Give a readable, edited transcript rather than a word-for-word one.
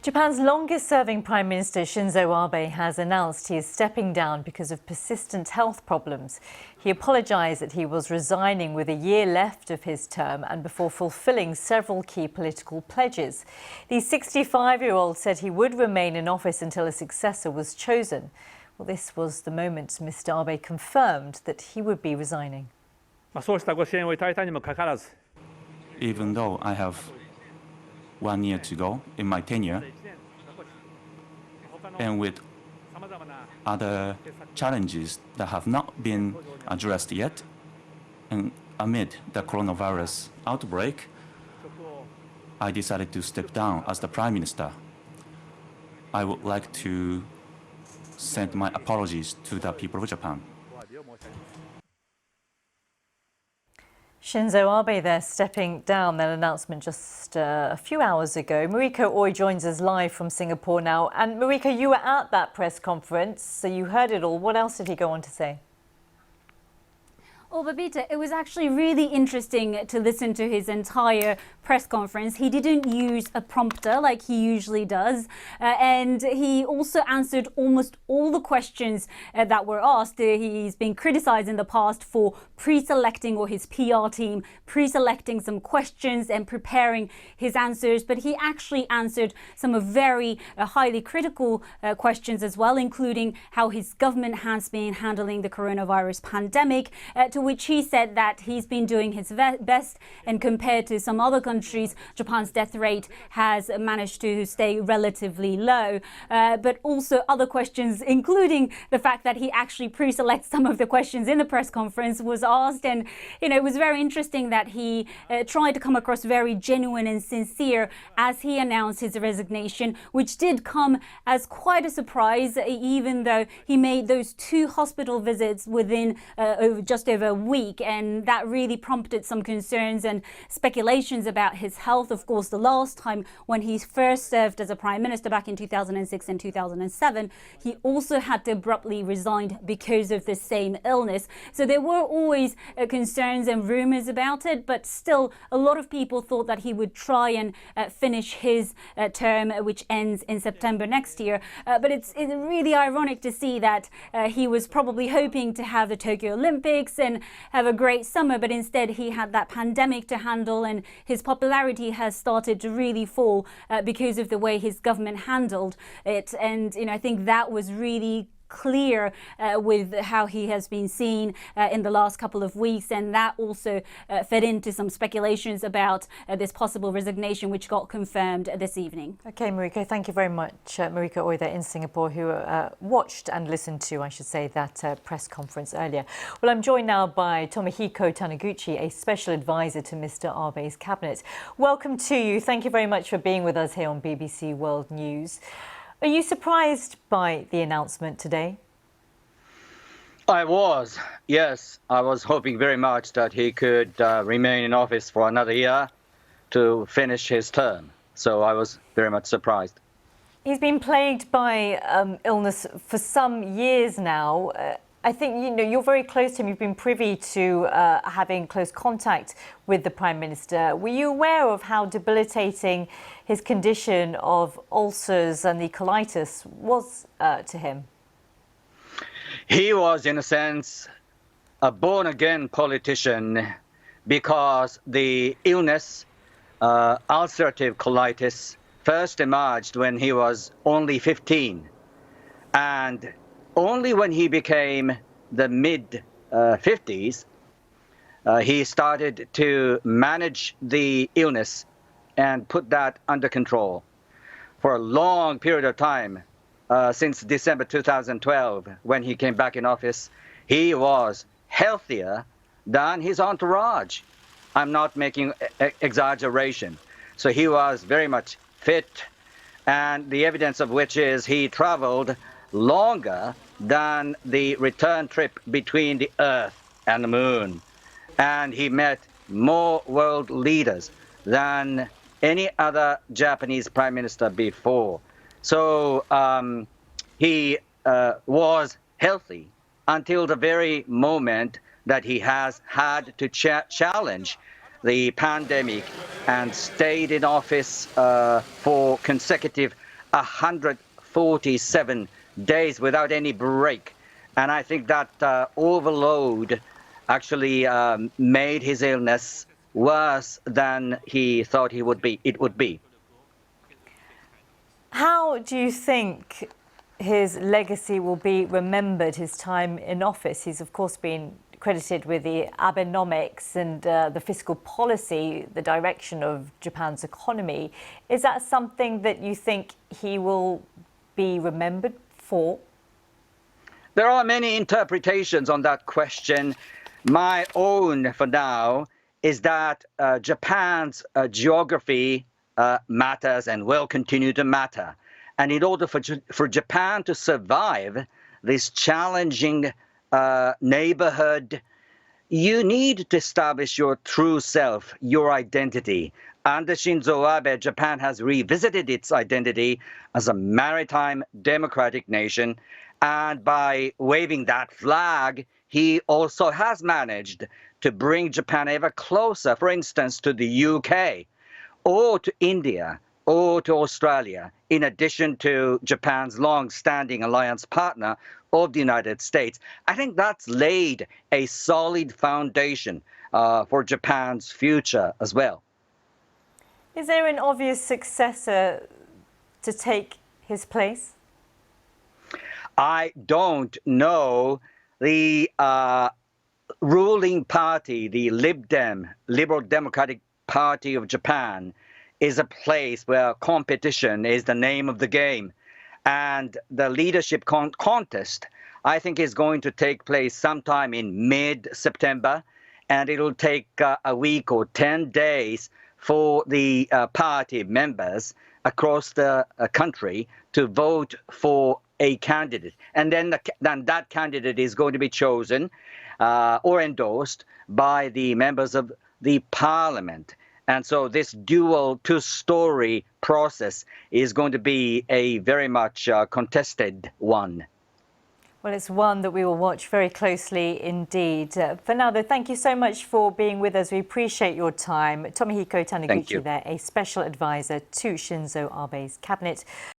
Japan's longest-serving Prime Minister Shinzo Abe has announced he is stepping down because of persistent health problems. He apologised that he was resigning with a year left of his term and before fulfilling several key political pledges. The 65-year-old said he would remain in office until a successor was chosen. Well, this was the moment Mr. Abe confirmed that he would be resigning. Even though I have 1 year to go in my tenure, and with other challenges that have not been addressed yet, and amid the coronavirus outbreak, I decided to step down as the Prime Minister. I would like to send my apologies to the people of Japan. Shinzo Abe there stepping down, that announcement just a few hours ago. Mariko Oi joins us live from Singapore now. And Mariko, you were at that press conference, so you heard it all. What else did he go on to say? Well, Babita, it was actually really interesting to listen to his entire press conference. He didn't use a prompter like he usually does. And he also answered almost all the questions that were asked. He's been criticized in the past for pre-selecting, or his PR team pre-selecting some questions and preparing his answers. But he actually answered some of very highly critical questions as well, including how his government has been handling the coronavirus pandemic, to which he said that he's been doing his best, and compared to some other countries, Japan's death rate has managed to stay relatively low. But also other questions, including the fact that he actually pre-selects some of the questions in the press conference, was asked. And, it was very interesting that he tried to come across very genuine and sincere as he announced his resignation, which did come as quite a surprise, even though he made those 2 hospital visits within just over a week, and that really prompted some concerns and speculations about his health. Of course, the last time when he first served as a prime minister back in 2006 and 2007, he also had to abruptly resign because of the same illness. So there were always concerns and rumors about it, but still a lot of people thought that he would try and finish his term, which ends in September next year. But it's really ironic to see that he was probably hoping to have the Tokyo Olympics and have a great summer, but instead he had that pandemic to handle, and his popularity has started to really fall because of the way his government handled it. And I think that was really clear with how he has been seen in the last couple of weeks, and that also fed into some speculations about this possible resignation, which got confirmed this evening. OK, Mariko, thank you very much. Mariko Oi there in Singapore, who watched and listened to, I should say, that press conference earlier. Well, I'm joined now by Tomohiko Taniguchi, a special advisor to Mr. Abe's cabinet. Welcome to you. Thank you very much for being with us here on BBC World News. Are you surprised by the announcement today? I was, yes. I was hoping very much that he could remain in office for another year to finish his term. So I was very much surprised. He's been plagued by illness for some years now. I think, you're very close to him. You've been privy to having close contact with the Prime Minister. Were you aware of how debilitating his condition of ulcers and the colitis was to him? He was, in a sense, a born-again politician, because the illness, ulcerative colitis, first emerged when he was only 15. And only when he became the mid-50s, he started to manage the illness and put that under control. For a long period of time, since December 2012, when he came back in office, he was healthier than his entourage. I'm not making exaggeration. So he was very much fit, and the evidence of which is he traveled longer than the return trip between the Earth and the Moon. And he met more world leaders than any other Japanese prime minister before. So he was healthy until the very moment that he has had to challenge the pandemic and stayed in office for consecutive 147 days without any break. And I think that overload actually made his illness worse than he thought it would be. How do you think his legacy will be remembered, his time in office? He's, of course, been credited with the Abenomics and the fiscal policy, the direction of Japan's economy. Is that something that you think he will be remembered for? There are many interpretations on that question. My own, for now, is that Japan's geography matters and will continue to matter. And in order for Japan to survive this challenging neighborhood, you need to establish your true self, your identity. Under Shinzo Abe, Japan has revisited its identity as a maritime democratic nation. And by waving that flag, he also has managed to bring Japan ever closer, for instance, to the UK or to India or to Australia, in addition to Japan's long-standing alliance partner of the United States. I think that's laid a solid foundation for Japan's future as well. Is there an obvious successor to take his place? I don't know. The ruling party, the Liberal Democratic Party of Japan, is a place where competition is the name of the game. And the leadership contest, I think, is going to take place sometime in mid-September. And it'll take a week or 10 days for the party members across the country to vote for a candidate. And then that candidate is going to be chosen or endorsed by the members of the parliament. And so this dual two-story process is going to be a very much contested one. Well, it's one that we will watch very closely indeed. For now, though, thank you so much for being with us. We appreciate your time. Tomohiko Taniguchi there, a special advisor to Shinzo Abe's cabinet.